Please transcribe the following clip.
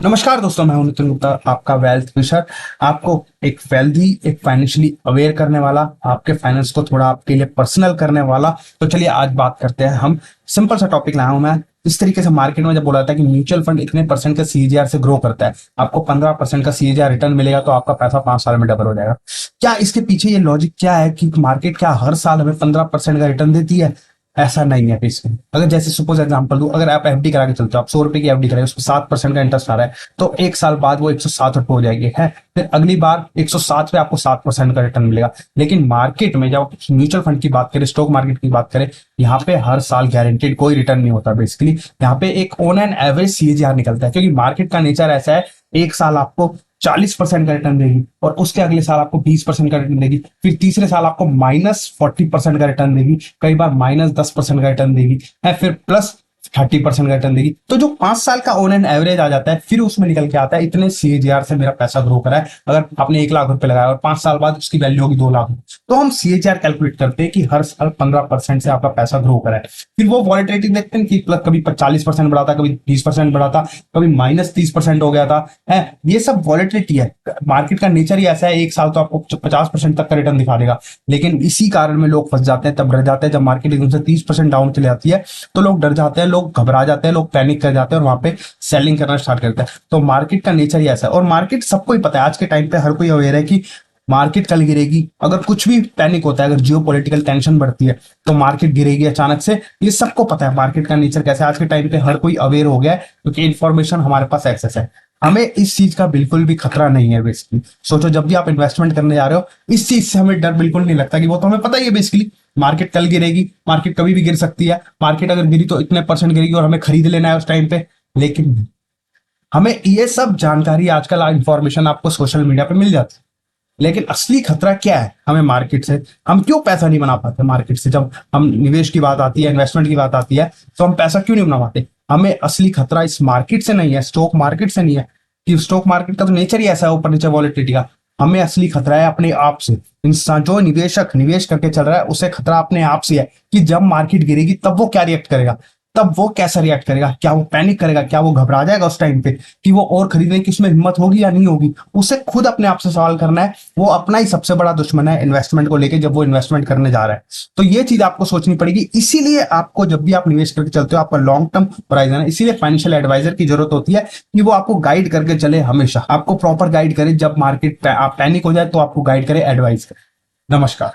नमस्कार दोस्तों, मैं हूं नितिन गुप्ता, आपका वेल्थ विशर। आपको एक वेल्दी, एक फाइनेंशियली अवेयर करने वाला, आपके फाइनेंस को थोड़ा आपके लिए पर्सनल करने वाला। तो चलिए आज बात करते हैं। हम सिंपल सा टॉपिक लाया हूं मैं। इस तरीके से मार्केट में जब बोला था कि म्यूचुअल फंड इतने परसेंट का सीएजीआर से ग्रो करता है, आपको 15% का सीएजीआर रिटर्न मिलेगा, तो आपका पैसा 5 साल में डबल हो जाएगा। क्या इसके पीछे ये लॉजिक क्या है कि मार्केट क्या हर साल हमें 15% का रिटर्न देती है? ऐसा नहीं है बेसिकली। अगर जैसे सपोज एग्जांपल दूं, अगर आप एफडी करा के चलते हो, आप 100 रुपए की एफडी कराए, उसमें 7% का इंटरेस्ट आ रहा है, तो एक साल बाद वो 107 रुपए हो जाएगी है। फिर अगली बार 107 पे आपको 7% का रिटर्न मिलेगा। लेकिन मार्केट में जब म्यूचुअल फंड की बात करें, स्टॉक मार्केट की बात करें, यहाँ पे हर साल गारंटेड कोई रिटर्न नहीं होता। बेसिकली यहाँ पे एक ऑन एन एवरेज सीएजीआर निकलता है, क्योंकि मार्केट का नेचर ऐसा है। एक साल आपको 40% का रिटर्न देगी, और उसके अगले साल आपको 20% का रिटर्न देगी, फिर तीसरे साल आपको -40% का रिटर्न देगी, कई बार -10% का रिटर्न देगी है, फिर +30% का रिटर्न देगी। तो जो 5 साल का ऑन एन एवरेज आ जाता है, फिर उसमें निकल के आता है इतने सीएजीआर से मेरा पैसा ग्रो करा है। अगर आपने 1 लाख रुपए लगाया और 5 साल बाद उसकी वैल्यू होगी 2 लाख, तो हम सीएजीआर कैलकुलेट करते हैं कि हर साल 15% से आपका पैसा ग्रो करा है। फिर वो वॉलिटिलिटी देखते हैं कि कभी 40% बढ़ाता, कभी 20% बढ़ाता, कभी -30% हो गया था है। ये सब वॉलिटिलिटी है। मार्केट का नेचर ही ऐसा है, एक साल तो आपको 50% तक का रिटर्न दिखा देगा। लेकिन इसी कारण में लोग फंस जाते हैं, तब डर जाते हैं जब मार्केट एकदम से 30% डाउन चले जाती है, तो लोग डर जाते हैं, लोग घबरा जाते हैं, लोग पैनिक कर जाते हैं और वहां पे सेलिंग करना स्टार्ट करते हैं। तो मार्केट का नेचर ही ऐसा है, और मार्केट सबको ही पता है। आज के टाइम पे हर कोई अवेयर है कि मार्केट कल गिरेगी। अगर कुछ भी पैनिक होता है, अगर जियो पॉलिटिकल टेंशन बढ़ती है, तो मार्केट गिरेगी अचानक से। ये सबको पता है मार्केट का नेचर कैसा है। आज के टाइम पे हर कोई अवेयर हो गया है, क्योंकि इन्फॉर्मेशन हमारे पास एक्सेस है। हमें इस चीज का बिल्कुल भी खतरा नहीं है। बेसिकली सोचो, जब भी आप इन्वेस्टमेंट करने जा रहे हो, इस चीज से हमें डर बिल्कुल नहीं लगता, कि वो तो हमें पता ही है बेसिकली मार्केट कल गिरेगी, मार्केट कभी भी गिर सकती है। मार्केट अगर गिरी तो इतने परसेंट गिरेगी और हमें खरीद लेना है उस टाइम पे। लेकिन हमें ये सब जानकारी, आजकल इंफॉर्मेशन आपको सोशल मीडिया पे मिल जाती है। लेकिन असली खतरा क्या है हमें मार्केट से? हम क्यों पैसा नहीं बना पाते मार्केट से? जब हम निवेश की बात आती है, इन्वेस्टमेंट की बात आती है, तो हम पैसा क्यों नहीं बना पाते? हमें असली खतरा इस मार्केट से नहीं है, स्टॉक मार्केट से नहीं है, कि स्टॉक मार्केट का तो नेचर ही ऐसा है, ऊपर नीचे वॉलेटिलिटी का। हमें असली खतरा है अपने आप से। इंसान जो निवेशक निवेश करके चल रहा है, उसे खतरा अपने आप से है, कि जब मार्केट गिरेगी तब वो क्या रिएक्ट करेगा, तब वो कैसा रिएक्ट करेगा। क्या वो पैनिक करेगा? क्या वो घबरा जाएगा उस टाइम पे कि वो और खरीदने की उसमें हिम्मत होगी या नहीं होगी? उसे खुद अपने आप से सवाल करना है। वो अपना ही सबसे बड़ा दुश्मन है इन्वेस्टमेंट को लेके, जब वो इन्वेस्टमेंट करने जा रहा है। तो ये चीज आपको सोचनी पड़ेगी। इसीलिए आपको जब भी आप निवेश करके चलते हो, आपका लॉन्ग टर्म होराइजन है। इसीलिए फाइनेंशियल एडवाइजर की जरूरत होती है, कि वो आपको गाइड करके चले, हमेशा आपको प्रॉपर गाइड करे। जब मार्केट आप पैनिक हो जाए, तो आपको गाइड करे, एडवाइस करे। नमस्कार।